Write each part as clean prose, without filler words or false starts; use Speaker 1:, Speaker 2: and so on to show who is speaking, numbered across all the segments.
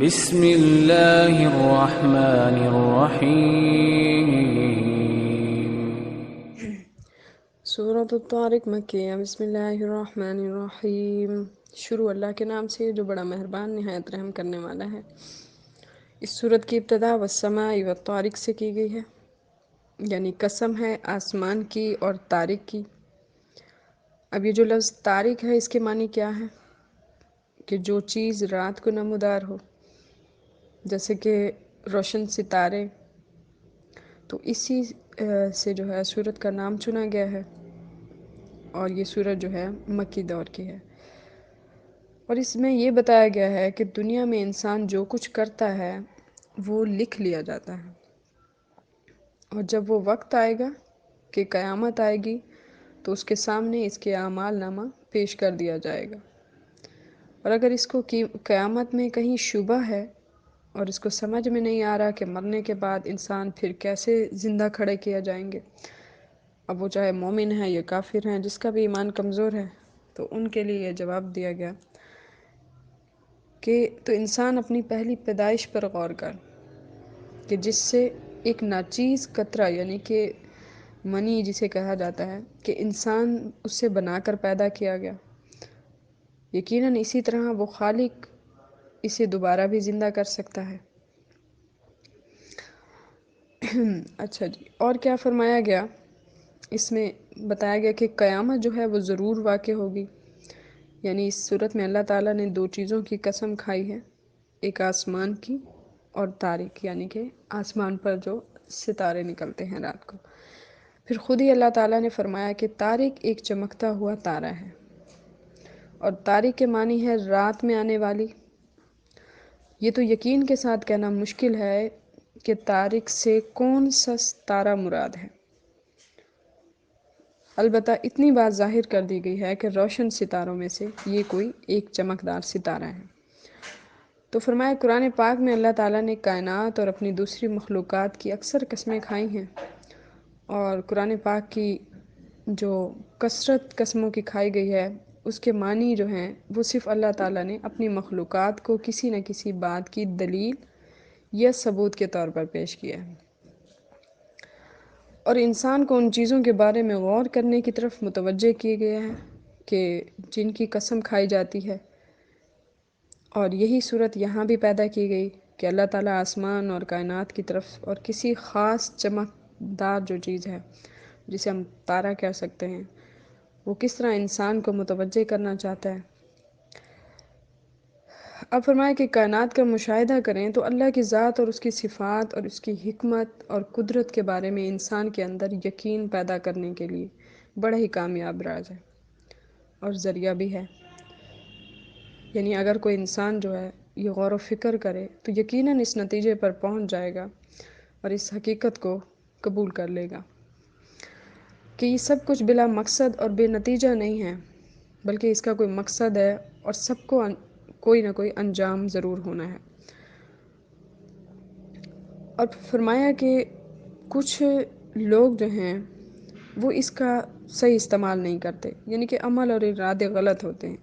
Speaker 1: بسم اللہ الرحمن الرحیم۔
Speaker 2: سورۃ الطارق مکیہ۔ بسم اللہ الرحمن الرحیم۔ شروع اللہ کے نام سے جو بڑا مہربان نہایت رحم کرنے والا ہے۔ اس سورت کی ابتدا والسماء والطارق سے کی گئی ہے، یعنی قسم ہے آسمان کی اور طارق کی۔ اب یہ جو لفظ طارق ہے، اس کے معنی کیا ہے؟ کہ جو چیز رات کو نمودار ہو، جیسے کہ روشن ستارے، تو اسی سے جو ہے سورت کا نام چنا گیا ہے، اور یہ سورت جو ہے مکی دور کی ہے۔ اور اس میں یہ بتایا گیا ہے کہ دنیا میں انسان جو کچھ کرتا ہے وہ لکھ لیا جاتا ہے، اور جب وہ وقت آئے گا کہ قیامت آئے گی تو اس کے سامنے اس کے اعمال نامہ پیش کر دیا جائے گا۔ اور اگر اس کو قیامت میں کہیں شبہ ہے اور اس کو سمجھ میں نہیں آ رہا کہ مرنے کے بعد انسان پھر کیسے زندہ کھڑے کیا جائیں گے، اب وہ چاہے مومن ہے یا کافر ہیں، جس کا بھی ایمان کمزور ہے، تو ان کے لیے یہ جواب دیا گیا کہ تو انسان اپنی پہلی پیدائش پر غور کر، کہ جس سے ایک ناچیز قطرہ، یعنی کہ منی جسے کہا جاتا ہے، کہ انسان اس سے بنا کر پیدا کیا گیا۔ یقیناً اسی طرح وہ خالق اسے دوبارہ بھی زندہ کر سکتا ہے۔ اچھا جی، اور کیا فرمایا گیا؟ اس میں بتایا گیا کہ قیامت جو ہے وہ ضرور واقع ہوگی، یعنی اس صورت میں اللہ تعالیٰ نے دو چیزوں کی قسم کھائی ہے، ایک آسمان کی اور طارق، یعنی کہ آسمان پر جو ستارے نکلتے ہیں رات کو۔ پھر خود ہی اللہ تعالیٰ نے فرمایا کہ طارق ایک چمکتا ہوا تارا ہے، اور طارق کے معنی ہے رات میں آنے والی۔ یہ تو یقین کے ساتھ کہنا مشکل ہے کہ طارق سے کون سا تارا مراد ہے، البتہ اتنی بات ظاہر کر دی گئی ہے کہ روشن ستاروں میں سے یہ کوئی ایک چمکدار ستارہ ہے۔ تو فرمایا قرآن پاک میں اللہ تعالیٰ نے کائنات اور اپنی دوسری مخلوقات کی اکثر قسمیں کھائی ہیں، اور قرآن پاک کی جو کثرت قسموں کی کھائی گئی ہے، اس کے معنی جو ہیں وہ صرف اللہ تعالیٰ نے اپنی مخلوقات کو کسی نہ کسی بات کی دلیل یا ثبوت کے طور پر پیش کیا ہے، اور انسان کو ان چیزوں کے بارے میں غور کرنے کی طرف متوجہ کیے گیا ہے کہ جن کی قسم کھائی جاتی ہے۔ اور یہی صورت یہاں بھی پیدا کی گئی کہ اللہ تعالیٰ آسمان اور کائنات کی طرف اور کسی خاص چمکدار جو چیز ہے جسے ہم تارا کہہ سکتے ہیں، وہ کس طرح انسان کو متوجہ کرنا چاہتا ہے۔ اب فرمایا کہ کائنات کا مشاہدہ کریں تو اللہ کی ذات اور اس کی صفات اور اس کی حکمت اور قدرت کے بارے میں انسان کے اندر یقین پیدا کرنے کے لیے بڑا ہی کامیاب راز ہے اور ذریعہ بھی ہے۔ یعنی اگر کوئی انسان جو ہے یہ غور و فکر کرے تو یقیناً اس نتیجے پر پہنچ جائے گا اور اس حقیقت کو قبول کر لے گا کہ یہ سب کچھ بلا مقصد اور بے نتیجہ نہیں ہے، بلکہ اس کا کوئی مقصد ہے اور سب کو کوئی نہ کوئی انجام ضرور ہونا ہے۔ اور فرمایا کہ کچھ لوگ جو ہیں وہ اس کا صحیح استعمال نہیں کرتے، یعنی کہ عمل اور ارادے غلط ہوتے ہیں۔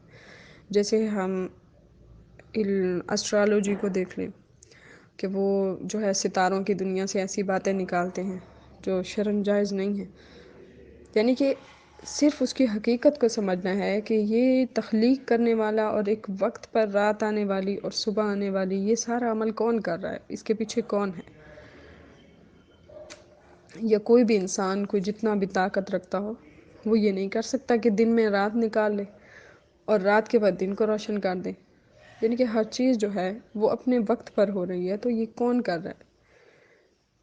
Speaker 2: جیسے ہم اسٹرالوجی کو دیکھ لیں کہ وہ جو ہے ستاروں کی دنیا سے ایسی باتیں نکالتے ہیں جو شرعاً جائز نہیں ہیں، یعنی کہ صرف اس کی حقیقت کو سمجھنا ہے کہ یہ تخلیق کرنے والا اور ایک وقت پر رات آنے والی اور صبح آنے والی یہ سارا عمل کون کر رہا ہے، اس کے پیچھے کون ہے۔ یا کوئی بھی انسان کوئی جتنا بھی طاقت رکھتا ہو، وہ یہ نہیں کر سکتا کہ دن میں رات نکال لے اور رات کے بعد دن کو روشن کر دے، یعنی کہ ہر چیز جو ہے وہ اپنے وقت پر ہو رہی ہے، تو یہ کون کر رہا ہے۔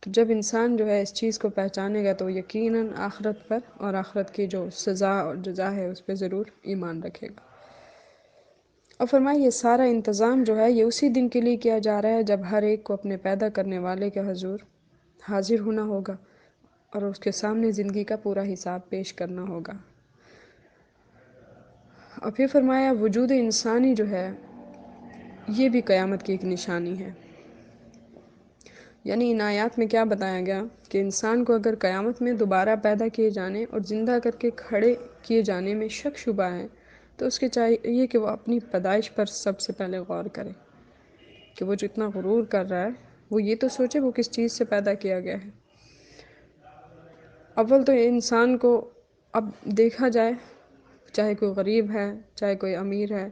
Speaker 2: تو جب انسان جو ہے اس چیز کو پہچانے گا تو یقیناً آخرت پر اور آخرت کی جو سزا اور جزا ہے اس پہ ضرور ایمان رکھے گا۔ اور فرمایا یہ سارا انتظام جو ہے یہ اسی دن کے لیے کیا جا رہا ہے جب ہر ایک کو اپنے پیدا کرنے والے کے حضور حاضر ہونا ہوگا اور اس کے سامنے زندگی کا پورا حساب پیش کرنا ہوگا۔ اور پھر فرمایا وجود انسانی جو ہے یہ بھی قیامت کی ایک نشانی ہے، یعنی ان آیات میں کیا بتایا گیا کہ انسان کو اگر قیامت میں دوبارہ پیدا کیے جانے اور زندہ کر کے کھڑے کیے جانے میں شک شبہ ہے تو اس کے چاہیے کہ وہ اپنی پیدائش پر سب سے پہلے غور کرے کہ وہ جو اتنا غرور کر رہا ہے وہ یہ تو سوچے وہ کس چیز سے پیدا کیا گیا ہے۔ اول تو انسان کو اب دیکھا جائے، چاہے کوئی غریب ہے چاہے کوئی امیر ہے،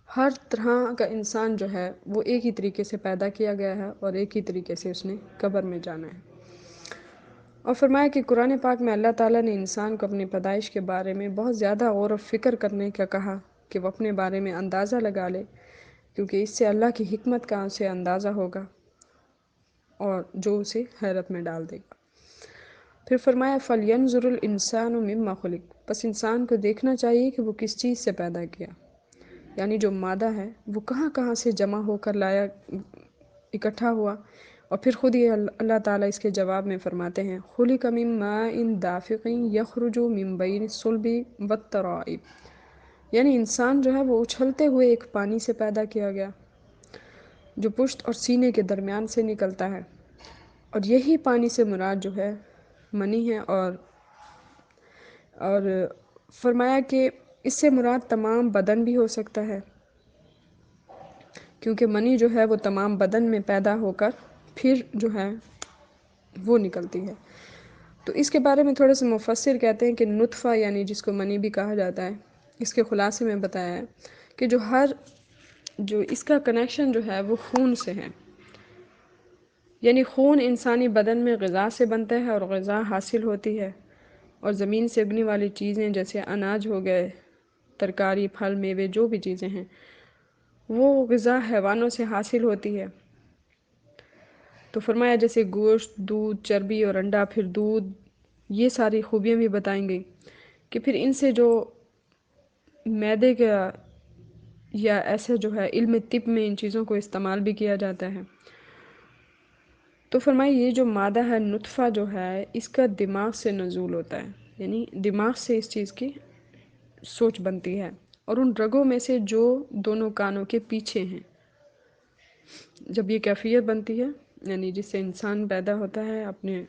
Speaker 2: ہر طرح کا انسان جو ہے وہ ایک ہی طریقے سے پیدا کیا گیا ہے اور ایک ہی طریقے سے اس نے قبر میں جانا ہے۔ اور فرمایا کہ قرآن پاک میں اللہ تعالیٰ نے انسان کو اپنی پیدائش کے بارے میں بہت زیادہ غور و فکر کرنے کا کہا کہ وہ اپنے بارے میں اندازہ لگا لے، کیونکہ اس سے اللہ کی حکمت کا اسے اندازہ ہوگا اور جو اسے حیرت میں ڈال دے گا۔ پھر فرمایا فَلْيَنْظُرِ الْإِنسَانُ مِمَّا خُلِقَ، بس انسان کو دیکھنا چاہیے کہ وہ کس چیز سے پیدا کیا، یعنی جو مادہ ہے وہ کہاں کہاں سے جمع ہو کر لایا، اکٹھا ہوا۔ اور پھر خود ہی اللہ تعالیٰ اس کے جواب میں فرماتے ہیں خُلِقَ مِن مَاءٍ دَافِقٍ يَخْرُجُ مِن بَيْنِ الصُّلْبِ وَالتَّرَائِبِ، یعنی انسان جو ہے وہ اچھلتے ہوئے ایک پانی سے پیدا کیا گیا جو پشت اور سینے کے درمیان سے نکلتا ہے، اور یہی پانی سے مراد جو ہے منی ہے۔ اور فرمایا کہ اس سے مراد تمام بدن بھی ہو سکتا ہے، کیونکہ منی جو ہے وہ تمام بدن میں پیدا ہو کر پھر جو ہے وہ نکلتی ہے۔ تو اس کے بارے میں تھوڑے سے مفسر کہتے ہیں کہ نطفہ یعنی جس کو منی بھی کہا جاتا ہے، اس کے خلاصے میں بتایا ہے کہ جو اس کا کنیکشن جو ہے وہ خون سے ہے، یعنی خون انسانی بدن میں غذا سے بنتا ہے اور غذا حاصل ہوتی ہے، اور زمین سے اگنے والی چیزیں جیسے اناج ہو گئے، ترکاری، پھل، میوے، جو بھی چیزیں ہیں وہ غذا حیوانوں سے حاصل ہوتی ہے۔ تو فرمایا جیسے گوشت، دودھ، چربی اور انڈا، پھر دودھ، یہ ساری خوبیاں بھی بتائیں گئی کہ پھر ان سے جو معدے کا یا ایسے جو ہے علم طب میں ان چیزوں کو استعمال بھی کیا جاتا ہے۔ تو فرمایا یہ جو مادہ ہے نطفہ جو ہے اس کا دماغ سے نزول ہوتا ہے، یعنی دماغ سے اس چیز کی سوچ بنتی ہے، اور ان رگوں میں سے جو دونوں کانوں کے پیچھے ہیں جب یہ کیفیت بنتی ہے، یعنی جس سے انسان پیدا ہوتا ہے اپنے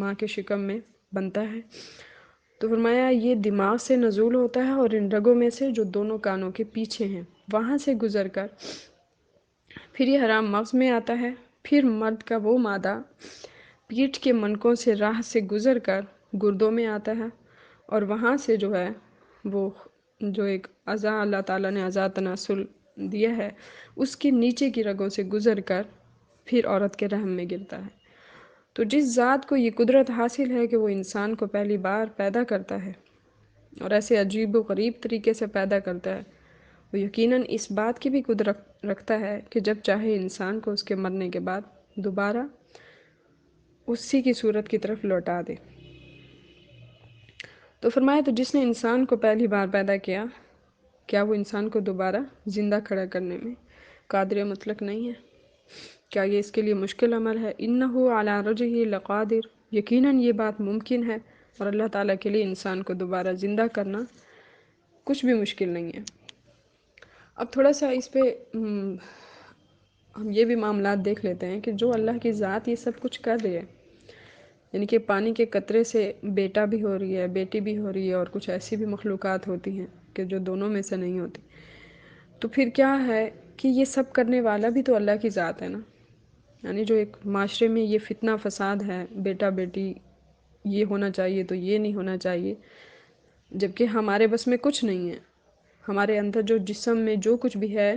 Speaker 2: ماں کے شکم میں بنتا ہے، تو فرمایا یہ دماغ سے نزول ہوتا ہے اور ان رگوں میں سے جو دونوں کانوں کے پیچھے ہیں وہاں سے گزر کر پھر یہ حرام مغز میں آتا ہے، پھر مرد کا وہ مادہ پیٹھ کے منکوں سے راہ سے گزر کر گردوں میں آتا ہے، اور وہاں سے جو ہے وہ جو ایک اعضاء اللہ تعالیٰ نے اعضاء تناسل دیا ہے اس کی نیچے کی رگوں سے گزر کر پھر عورت کے رحم میں گرتا ہے۔ تو جس ذات کو یہ قدرت حاصل ہے کہ وہ انسان کو پہلی بار پیدا کرتا ہے اور ایسے عجیب و غریب طریقے سے پیدا کرتا ہے، وہ یقیناً اس بات کی بھی قدرت رکھتا ہے کہ جب چاہے انسان کو اس کے مرنے کے بعد دوبارہ اسی کی صورت کی طرف لوٹا دے۔ تو فرمایا تو جس نے انسان کو پہلی بار پیدا کیا، کیا وہ انسان کو دوبارہ زندہ کھڑا کرنے میں قادر مطلق نہیں ہے؟ کیا یہ اس کے لیے مشکل عمل ہے؟ انہو علی رجعہ لقادر، یقیناً یہ بات ممکن ہے، اور اللہ تعالیٰ کے لیے انسان کو دوبارہ زندہ کرنا کچھ بھی مشکل نہیں ہے۔ اب تھوڑا سا اس پہ ہم یہ بھی معاملات دیکھ لیتے ہیں کہ جو اللہ کی ذات یہ سب کچھ کر رہی ہے، یعنی کہ پانی کے قطرے سے بیٹا بھی ہو رہی ہے، بیٹی بھی ہو رہی ہے، اور کچھ ایسی بھی مخلوقات ہوتی ہیں کہ جو دونوں میں سے نہیں ہوتی، تو پھر کیا ہے کہ یہ سب کرنے والا بھی تو اللہ کی ذات ہے نا۔ یعنی جو ایک معاشرے میں یہ فتنہ فساد ہے، بیٹا بیٹی یہ ہونا چاہیے تو یہ نہیں ہونا چاہیے، جبکہ ہمارے بس میں کچھ نہیں ہے، ہمارے اندر جو جسم میں جو کچھ بھی ہے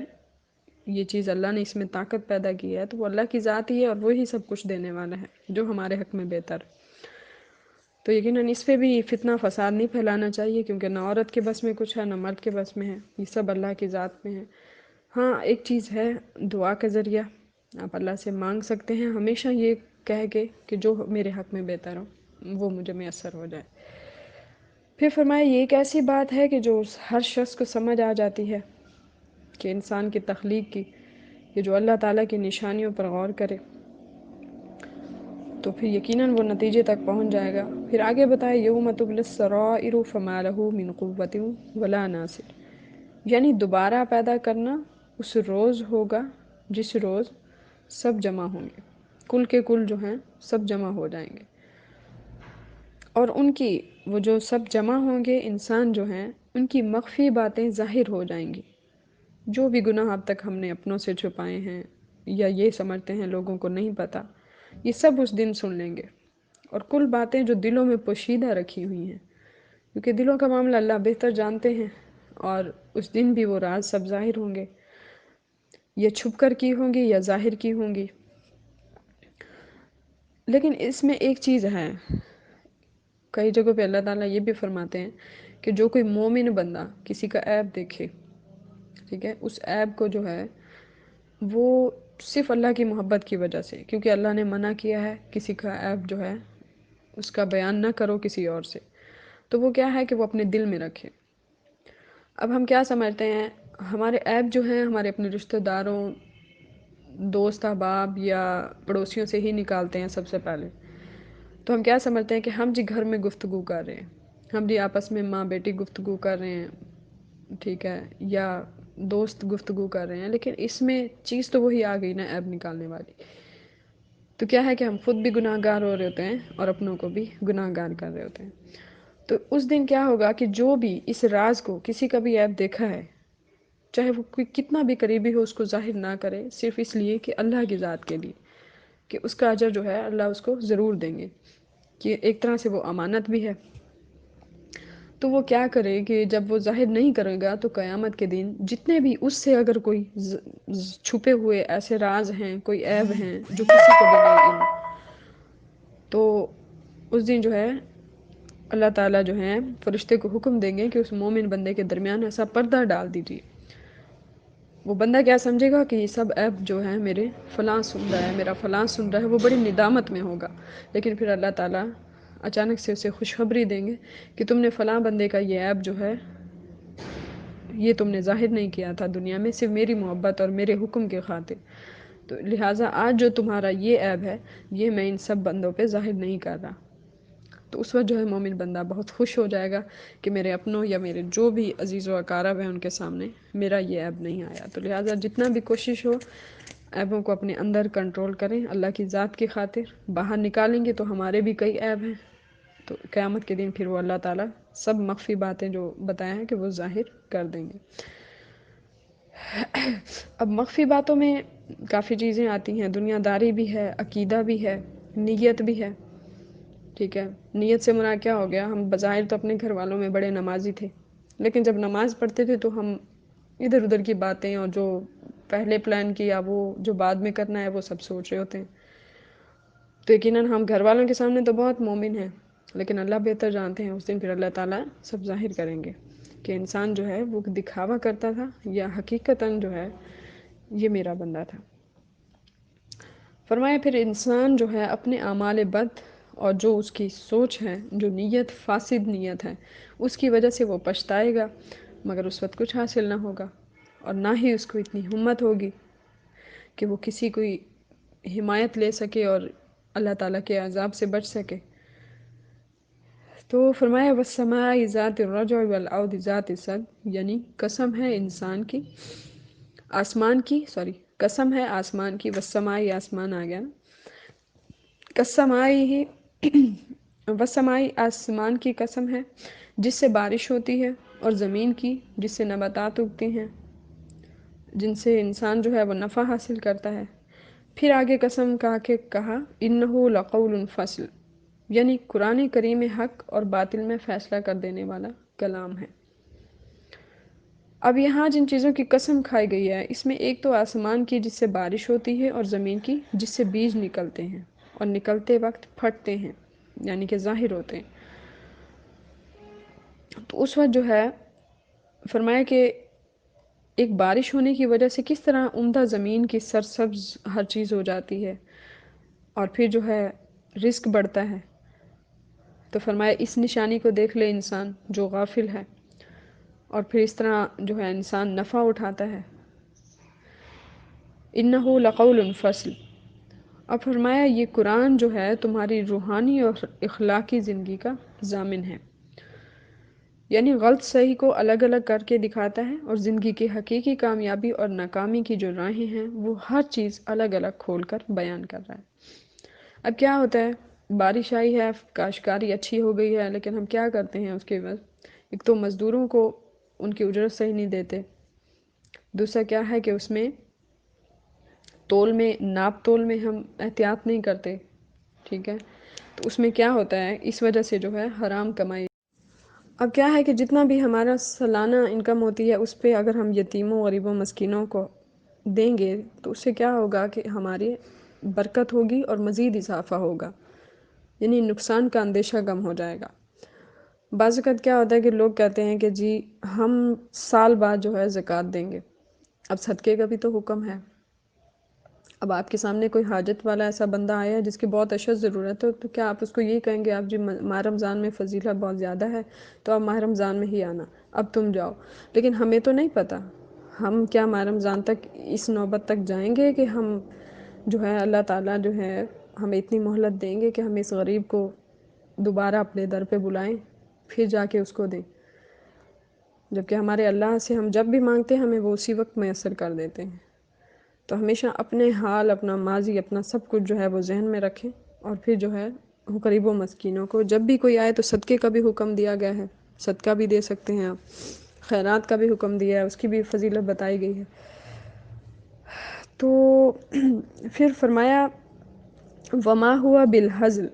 Speaker 2: یہ چیز اللہ نے اس میں طاقت پیدا کی ہے، تو وہ اللہ کی ذات ہی ہے اور وہی سب کچھ دینے والا ہے جو ہمارے حق میں بہتر۔ تو یقیناً اس پہ بھی فتنہ فساد نہیں پھیلانا چاہیے، کیونکہ نہ عورت کے بس میں کچھ ہے نہ مرد کے بس میں ہے، یہ سب اللہ کی ذات میں ہے۔ ہاں ایک چیز ہے، دعا کے ذریعہ آپ اللہ سے مانگ سکتے ہیں، ہمیشہ یہ کہہ کے کہ جو میرے حق میں بہتر ہو وہ مجھے میسر ہو جائے۔ پھر فرمایا یہ ایک ایسی بات ہے کہ جو ہر شخص کو سمجھ آ جاتی ہے کہ انسان کی تخلیق کی، کہ جو اللہ تعالیٰ کی نشانیوں پر غور کرے تو پھر یقیناً وہ نتیجے تک پہنچ جائے گا۔ پھر آگے بتائے یوم تبلی السرائر فما لہ من قوت ولا ناصر، یعنی دوبارہ پیدا کرنا اس روز ہوگا جس روز سب جمع ہوں گے، کل کے کل جو ہیں سب جمع ہو جائیں گے، اور ان کی وہ جو سب جمع ہوں گے انسان جو ہیں ان کی مخفی باتیں ظاہر ہو جائیں گی، جو بھی گناہ اب تک ہم نے اپنوں سے چھپائے ہیں، یا یہ سمجھتے ہیں لوگوں کو نہیں پتہ، یہ سب اس دن سن لیں گے، اور کل باتیں جو دلوں میں پوشیدہ رکھی ہوئی ہیں، کیونکہ دلوں کا معاملہ اللہ بہتر جانتے ہیں، اور اس دن بھی وہ راز سب ظاہر ہوں گے، یا چھپ کر کی ہوں گی یا ظاہر کی ہوں گی۔ لیکن اس میں ایک چیز ہے، کئی جگہوں پہ اللہ تعالیٰ یہ بھی فرماتے ہیں کہ جو کوئی مومن بندہ کسی کا عیب دیکھے، ٹھیک ہے، اس عیب کو جو ہے وہ صرف اللہ کی محبت کی وجہ سے، کیونکہ اللہ نے منع کیا ہے کسی کا عیب جو ہے اس کا بیان نہ کرو کسی اور سے، تو وہ کیا ہے کہ وہ اپنے دل میں رکھے۔ اب ہم کیا سمجھتے ہیں، ہمارے عیب جو ہیں ہمارے اپنے رشتہ داروں، دوست احباب یا پڑوسیوں سے ہی نکالتے ہیں سب سے پہلے۔ تو ہم کیا سمجھتے ہیں کہ ہم جی گھر میں گفتگو کر رہے ہیں، ہم جی آپس میں ماں بیٹی گفتگو کر رہے ہیں، ٹھیک ہے، یا دوست گفتگو کر رہے ہیں، لیکن اس میں چیز تو وہی آ گئی نا، عیب نکالنے والی۔ تو کیا ہے کہ ہم خود بھی گناہ گار ہو رہے ہوتے ہیں اور اپنوں کو بھی گناہ گار کر رہے ہوتے ہیں۔ تو اس دن کیا ہوگا کہ جو بھی اس راز کو کسی کا بھی عیب دیکھا ہے، چاہے وہ کوئی کتنا بھی قریبی ہو، اس کو ظاہر نہ کرے، صرف اس لیے کہ اللہ کی ذات کے لیے، کہ اس کا اجر جو ہے اللہ اس کو ضرور دیں گے، کہ ایک طرح سے وہ امانت بھی ہے۔ تو وہ کیا کرے کہ جب وہ ظاہر نہیں کرے گا تو قیامت کے دن جتنے بھی اس سے اگر کوئی چھپے ہوئے ایسے راز ہیں، کوئی عیب ہیں جو کسی کو بھی نہیں علم، تو اس دن جو ہے اللہ تعالیٰ جو ہے فرشتے کو حکم دیں گے کہ اس مومن بندے کے درمیان ایسا پردہ ڈال دیجیے۔ وہ بندہ کیا سمجھے گا کہ یہ سب عیب جو ہے میرے فلاں سن رہا ہے، میرا فلاں سن رہا ہے، وہ بڑی ندامت میں ہوگا، لیکن پھر اللہ تعالیٰ اچانک سے اسے خوشخبری دیں گے کہ تم نے فلاں بندے کا یہ عیب جو ہے یہ تم نے ظاہر نہیں کیا تھا دنیا میں، صرف میری محبت اور میرے حکم کے خاطر، تو لہٰذا آج جو تمہارا یہ عیب ہے یہ میں ان سب بندوں پہ ظاہر نہیں کر رہا۔ تو اس وقت جو ہے مومن بندہ بہت خوش ہو جائے گا کہ میرے اپنوں یا میرے جو بھی عزیز و اقارب ہیں ان کے سامنے میرا یہ عیب نہیں آیا۔ تو لہٰذا جتنا بھی کوشش ہو عیبوں کو اپنے اندر کنٹرول کریں اللہ کی ذات کی خاطر، باہر نکالیں گے تو ہمارے بھی کئی عیب ہیں، تو قیامت کے دن پھر وہ اللہ تعالیٰ سب مخفی باتیں جو بتایا ہیں کہ وہ ظاہر کر دیں گے۔ اب مخفی باتوں میں کافی چیزیں آتی ہیں، دنیا داری بھی ہے، عقیدہ بھی ہے، نیت بھی ہے، ٹھیک ہے۔ نیت سے مراد کیا ہو گیا، ہم بظاہر تو اپنے گھر والوں میں بڑے نمازی تھے، لیکن جب نماز پڑھتے تھے تو ہم ادھر ادھر کی باتیں اور جو پہلے پلان کیا وہ جو بعد میں کرنا ہے وہ سب سوچ رہے ہوتے ہیں۔ تو یقیناً ہم گھر والوں کے سامنے تو بہت مومن ہیں، لیکن اللہ بہتر جانتے ہیں اس دن پھر اللہ تعالیٰ سب ظاہر کریں گے کہ انسان جو ہے وہ دکھاوا کرتا تھا یا حقیقتاً جو ہے یہ میرا بندہ تھا۔ فرمایا پھر انسان جو ہے اپنے اعمال بد اور جو اس کی سوچ ہے، جو نیت فاسد نیت ہے، اس کی وجہ سے وہ پچھتائے گا، مگر اس وقت کچھ حاصل نہ ہوگا، اور نہ ہی اس کو اتنی ہمت ہوگی کہ وہ کسی کوئی حمایت لے سکے اور اللہ تعالیٰ کے عذاب سے بچ سکے۔ تو فرمایا والسماء ذات الرجع والارض ذات الصدع، یعنی قسم ہے انسان کی، آسمان کی، قسم ہے آسمان کی، والسماء آسمان آ گیا نا، قسماء ہی والسماء آسمان کی قسم ہے جس سے بارش ہوتی ہے، اور زمین کی جس سے نباتات اگتے ہیں، جن سے انسان جو ہے وہ نفع حاصل کرتا ہے۔ پھر آگے قسم کہا انہ لقول فصل، یعنی قرآن کریم حق اور باطل میں فیصلہ کر دینے والا کلام ہے۔ اب یہاں جن چیزوں کی قسم کھائی گئی ہے اس میں ایک تو آسمان کی جس سے بارش ہوتی ہے، اور زمین کی جس سے بیج نکلتے ہیں اور نکلتے وقت پھٹتے ہیں، یعنی کہ ظاہر ہوتے ہیں۔ تو اس وقت جو ہے فرمایا کہ ایک بارش ہونے کی وجہ سے کس طرح عمدہ زمین کی سرسبز ہر چیز ہو جاتی ہے، اور پھر جو ہے رزق بڑھتا ہے۔ تو فرمایا اس نشانی کو دیکھ لے انسان جو غافل ہے، اور پھر اس طرح جو ہے انسان نفع اٹھاتا ہے۔ انہ لقول فصل، اب فرمایا یہ قرآن جو ہے تمہاری روحانی اور اخلاقی زندگی کا ضامن ہے، یعنی غلط صحیح کو الگ الگ کر کے دکھاتا ہے، اور زندگی کی حقیقی کامیابی اور ناکامی کی جو راہیں ہیں وہ ہر چیز الگ الگ کھول کر بیان کر رہا ہے۔ اب کیا ہوتا ہے، بارش آئی ہے، کاشتکاری اچھی ہو گئی ہے، لیکن ہم کیا کرتے ہیں اس کے بعد، ایک تو مزدوروں کو ان کی اجرت صحیح نہیں دیتے، دوسرا کیا ہے کہ اس میں تول میں ناپ تول میں ہم احتیاط نہیں کرتے، ٹھیک ہے، تو اس میں کیا ہوتا ہے، اس وجہ سے جو ہے حرام کمائی۔ اب کیا ہے کہ جتنا بھی ہمارا سالانہ انکم ہوتی ہے اس پہ اگر ہم یتیموں غریبوں مسکینوں کو دیں گے تو اس سے کیا ہوگا کہ ہماری برکت ہوگی اور مزید اضافہ ہوگا، یعنی نقصان کا اندیشہ کم ہو جائے گا۔ بعض اوقات کیا ہوتا ہے کہ لوگ کہتے ہیں کہ جی ہم سال بعد جو ہے زکوٰۃ دیں گے، اب صدقے کا بھی تو حکم ہے۔ اب آپ کے سامنے کوئی حاجت والا ایسا بندہ آیا ہے جس کی بہت اشد ضرورت ہے، تو کیا آپ اس کو یہ کہیں گے آپ جی ماہ رمضان میں فضیلت بہت زیادہ ہے تو آپ ماہ رمضان میں ہی آنا، اب تم جاؤ؟ لیکن ہمیں تو نہیں پتہ، ہم کیا ماہ رمضان تک اس نوبت تک جائیں گے کہ ہم جو ہے اللہ تعالیٰ جو ہے ہمیں اتنی مہلت دیں گے کہ ہم اس غریب کو دوبارہ اپنے در پہ بلائیں پھر جا کے اس کو دیں، جبکہ ہمارے اللہ سے ہم جب بھی مانگتے ہیں ہمیں وہ اسی وقت میسر کر دیتے ہیں۔ تو ہمیشہ اپنے حال، اپنا ماضی، اپنا سب کچھ جو ہے وہ ذہن میں رکھیں، اور پھر جو ہے غریب و مسکینوں کو جب بھی کوئی آئے تو صدقے کا بھی حکم دیا گیا ہے، صدقہ بھی دے سکتے ہیں آپ، خیرات کا بھی حکم دیا ہے، اس کی بھی فضیلت بتائی گئی ہے۔ تو پھر فرمایا وما ہوا بالہزل،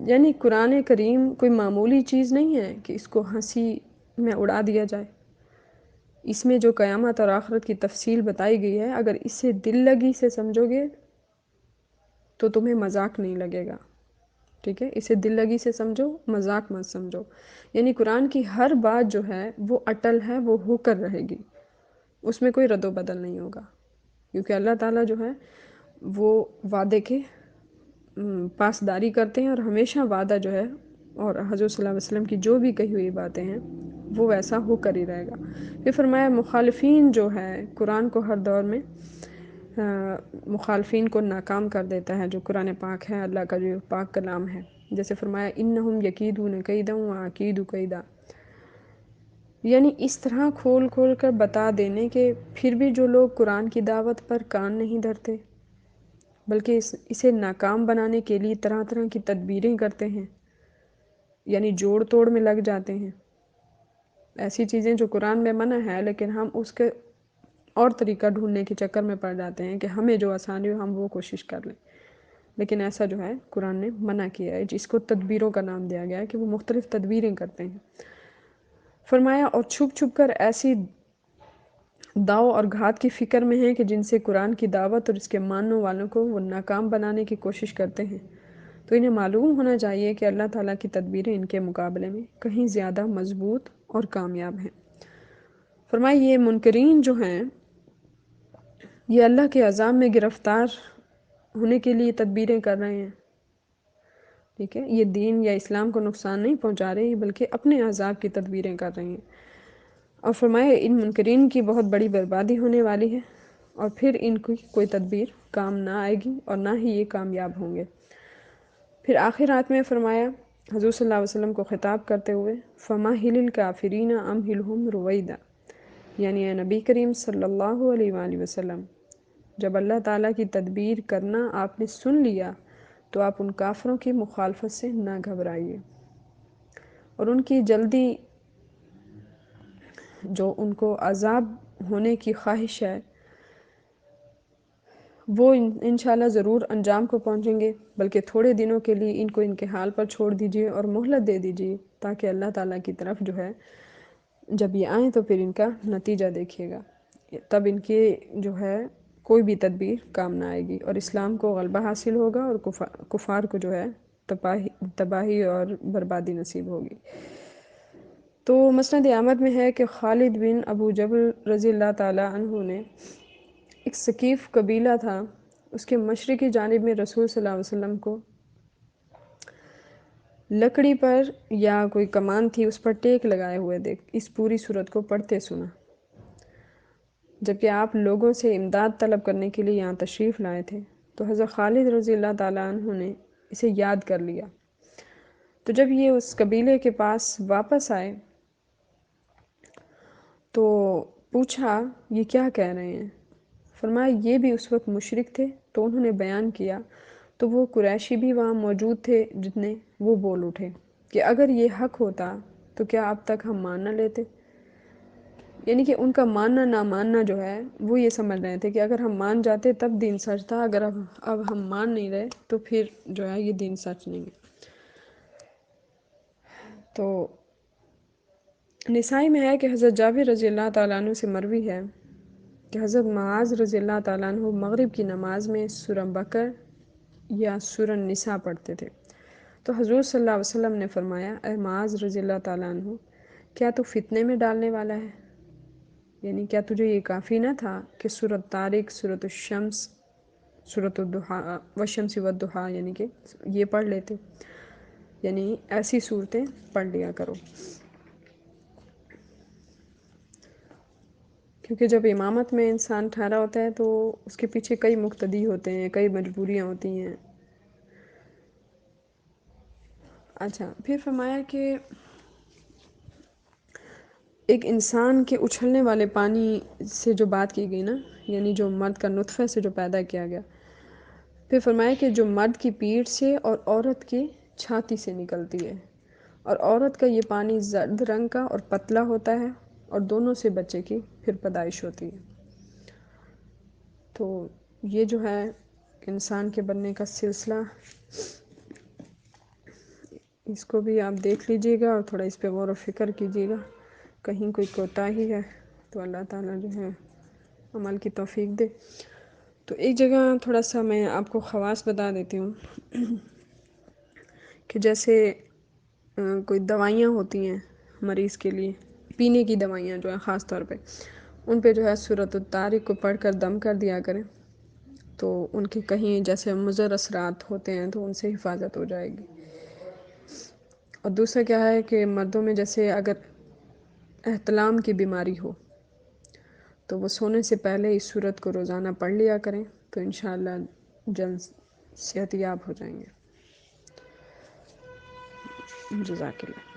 Speaker 2: یعنی قرآن کریم کوئی معمولی چیز نہیں ہے کہ اس کو ہنسی میں اڑا دیا جائے۔ اس میں جو قیامت اور آخرت کی تفصیل بتائی گئی ہے، اگر اسے دل لگی سے سمجھو گے تو تمہیں مذاق نہیں لگے گا، ٹھیک ہے، اسے دل لگی سے سمجھو، مذاق مت سمجھو۔ یعنی قرآن کی ہر بات جو ہے وہ اٹل ہے، وہ ہو کر رہے گی، اس میں کوئی رد و بدل نہیں ہوگا، کیونکہ اللہ تعالیٰ جو ہے وہ وعدے کے پاسداری کرتے ہیں، اور ہمیشہ وعدہ جو ہے اور حضور صلی اللہ علیہ وسلم کی جو بھی کہی ہوئی باتیں ہیں وہ ویسا ہو کر ہی رہے گا۔ پھر فرمایا مخالفین جو ہے قرآن کو ہر دور میں مخالفین کو ناکام کر دیتا ہے، جو قرآن پاک ہے، اللہ کا جو پاک کلام ہے، جیسے فرمایا انہم یکیدون کیدا واکید کیدا، یعنی اس طرح کھول کھول کر بتا دینے کہ پھر بھی جو لوگ قرآن کی دعوت پر کان نہیں دھرتے بلکہ اسے ناکام بنانے کے لیے طرح طرح کی تدبیریں کرتے ہیں، یعنی جوڑ توڑ میں لگ جاتے ہیں، ایسی چیزیں جو قرآن میں منع ہے لیکن ہم اس کے اور طریقہ ڈھونڈنے کے چکر میں پڑ جاتے ہیں کہ ہمیں جو آسانی ہو ہم وہ کوشش کر لیں، لیکن ایسا جو ہے قرآن نے منع کیا ہے، جس کو تدبیروں کا نام دیا گیا ہے کہ وہ مختلف تدبیریں کرتے ہیں۔ فرمایا اور چھپ چھپ کر ایسی داؤ اور گھات کی فکر میں ہیں کہ جن سے قرآن کی دعوت اور اس کے ماننے والوں کو وہ ناکام بنانے کی کوشش کرتے ہیں، تو انہیں معلوم ہونا چاہیے کہ اللہ تعالیٰ کی تدبیریں ان کے مقابلے میں کہیں زیادہ مضبوط اور کامیاب ہیں۔ فرمایا یہ منکرین جو ہیں یہ اللہ کے عذاب میں گرفتار ہونے کے لیے تدبیریں کر رہے ہیں، ٹھیک ہے، یہ دین یا اسلام کو نقصان نہیں پہنچا رہے بلکہ اپنے عذاب کی تدبیریں کر رہے ہیں۔ اور فرمایا ان منکرین کی بہت بڑی بربادی ہونے والی ہے، اور پھر ان کی کوئی تدبیر کام نہ آئے گی اور نہ ہی یہ کامیاب ہوں گے۔ پھر آخر آیت میں فرمایا حضور صلی اللہ علیہ وسلم کو خطاب کرتے ہوئے فَمَهِّلِ الْكَافِرِينَ أَمْهِلْهُمْ رُوَيْدًا، یعنی اے نبی کریم صلی اللہ علیہ وآلہ وسلم، جب اللہ تعالیٰ کی تدبیر کرنا آپ نے سن لیا تو آپ ان کافروں کی مخالفت سے نہ گھبرائیے، اور ان کی جلدی جو ان کو عذاب ہونے کی خواہش ہے وہ انشاءاللہ ضرور انجام کو پہنچیں گے، بلکہ تھوڑے دنوں کے لیے ان کو ان کے حال پر چھوڑ دیجئے اور مہلت دے دیجئے، تاکہ اللہ تعالیٰ کی طرف جو ہے جب یہ آئیں تو پھر ان کا نتیجہ دیکھیے گا، تب ان کی جو ہے کوئی بھی تدبیر کام نہ آئے گی، اور اسلام کو غلبہ حاصل ہوگا اور کفار کو جو ہے تباہی اور بربادی نصیب ہوگی۔ تو مسند احمد میں ہے کہ خالد بن ابو جبل رضی اللہ تعالیٰ عنہ نے، ایک ثقیف قبیلہ تھا، اس کے مشرقی جانب میں رسول صلی اللہ علیہ وسلم کو لکڑی پر یا کوئی کمان تھی اس پر ٹیک لگائے ہوئے دیکھ اس پوری صورت کو پڑھتے سنا، جبکہ آپ لوگوں سے امداد طلب کرنے کے لیے یہاں تشریف لائے تھے، تو حضرت خالد رضی اللہ تعالیٰ عنہ نے اسے یاد کر لیا۔ تو جب یہ اس قبیلے کے پاس واپس آئے تو پوچھا یہ کیا کہہ رہے ہیں؟ فرمایا یہ بھی اس وقت مشرک تھے، تو انہوں نے بیان کیا، تو وہ قریشی بھی وہاں موجود تھے جتنے، وہ بول اٹھے کہ اگر یہ حق ہوتا تو کیا اب تک ہم مان نہ لیتے؟ یعنی کہ ان کا ماننا نہ ماننا جو ہے وہ یہ سمجھ رہے تھے کہ اگر ہم مان جاتے تب دین سچ تھا، اگر اب ہم مان نہیں رہے تو پھر جو ہے یہ دین سچ نہیں ہے۔ تو نسائی میں ہے کہ حضرت جابر رضی اللہ تعالیٰ عنہ سے مروی ہے کہ حضرت معاذ رضی اللہ تعالیٰ عنہ مغرب کی نماز میں سورہ بقر یا سورہ نساء پڑھتے تھے، تو حضور صلی اللہ علیہ وسلم نے فرمایا، اے معاذ رضی اللہ تعالیٰ عنہ، کیا تو فتنے میں ڈالنے والا ہے؟ یعنی کیا تجھے یہ کافی نہ تھا کہ سورۃ طارق، سورۃ الشمس، سورۃ الضحیٰ والشمس والضحیٰ یعنی کہ یہ پڑھ لیتے، یعنی ایسی صورتیں پڑھ لیا کرو۔ کیونکہ جب امامت میں انسان ٹھہرا ہوتا ہے تو اس کے پیچھے کئی مقتدی ہوتے ہیں، کئی مجبوریاں ہوتی ہیں۔ اچھا، پھر فرمایا کہ ایک انسان کے اچھلنے والے پانی سے جو بات کی گئی نا، یعنی جو مرد کا نطفہ سے جو پیدا کیا گیا، پھر فرمایا کہ جو مرد کی پیٹھ سے اور عورت کی چھاتی سے نکلتی ہے، اور عورت کا یہ پانی زرد رنگ کا اور پتلا ہوتا ہے، اور دونوں سے بچے کی پھر پیدائش ہوتی ہے۔ تو یہ جو ہے انسان کے بننے کا سلسلہ، اس کو بھی آپ دیکھ لیجئے گا اور تھوڑا اس پہ غور و فکر کیجئے گا، کہیں کوئی کوتاہی ہے تو اللہ تعالیٰ جو ہے عمل کی توفیق دے۔ تو ایک جگہ تھوڑا سا میں آپ کو خواص بتا دیتی ہوں کہ جیسے کوئی دوائیاں ہوتی ہیں مریض کے لیے، پینے کی دوائیاں جو ہیں خاص طور پہ، ان پہ جو ہے سورۃ الطارق کو پڑھ کر دم کر دیا کریں، تو ان کے کہیں جیسے مضر اثرات ہوتے ہیں تو ان سے حفاظت ہو جائے گی۔ اور دوسرا کیا ہے کہ مردوں میں جیسے اگر احتلام کی بیماری ہو تو وہ سونے سے پہلے اس سورت کو روزانہ پڑھ لیا کریں، تو انشاءاللہ جلد صحت یاب ہو جائیں گے۔ جزاک اللہ۔